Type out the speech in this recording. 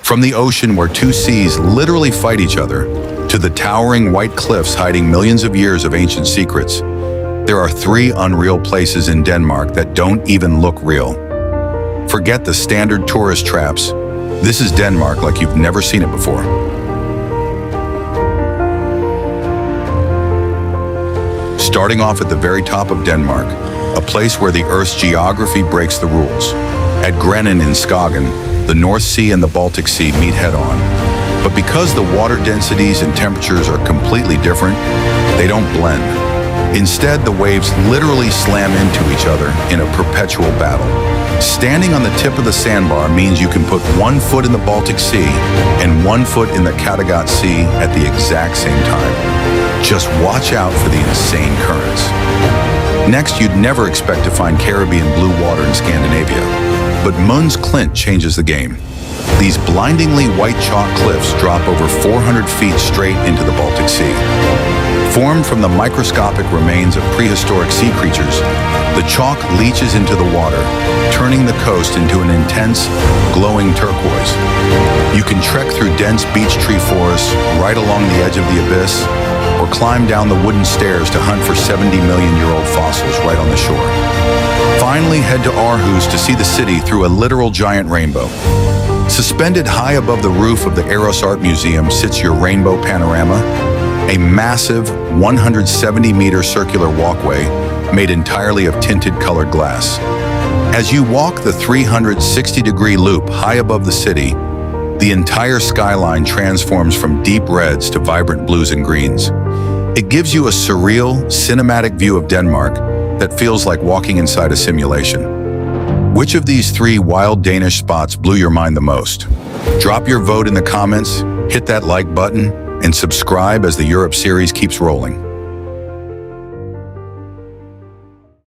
From the ocean where two seas literally fight each other, to the towering white cliffs hiding millions of years of ancient secrets, there are three unreal places in Denmark that don't even look real. Forget the standard tourist traps. This is Denmark like you've never seen it before. Starting off at the very top of Denmark, a place where the Earth's geography breaks the rules. At Grenen in Skagen, the North Sea and the Baltic Sea meet head-on. But because the water densities and temperatures are completely different, they don't blend. Instead, the waves literally slam into each other in a perpetual battle. Standing on the tip of the sandbar means you can put 1 foot in the Baltic Sea and 1 foot in the Kattegat Sea at the exact same time. Just watch out for the insane currents. Next, you'd never expect to find Caribbean blue water in Scandinavia. But Møns Klint changes the game. These blindingly white chalk cliffs drop over 400 feet straight into the Baltic Sea. Formed from the microscopic remains of prehistoric sea creatures, the chalk leaches into the water, turning the coast into an intense, glowing turquoise. You can trek through dense beech tree forests right along the edge of the abyss, or climb down the wooden stairs to hunt for 70-million-year-old fossils right on the shore. Finally, head to Aarhus to see the city through a literal giant rainbow. Suspended high above the roof of the ARoS Art Museum sits your rainbow panorama, a massive 170-meter circular walkway made entirely of tinted colored glass. As you walk the 360-degree loop high above the city, the entire skyline transforms from deep reds to vibrant blues and greens. It gives you a surreal, cinematic view of Denmark that feels like walking inside a simulation. Which of these three wild Danish spots blew your mind the most? Drop your vote in the comments, hit that like button, and subscribe as the Europe series keeps rolling.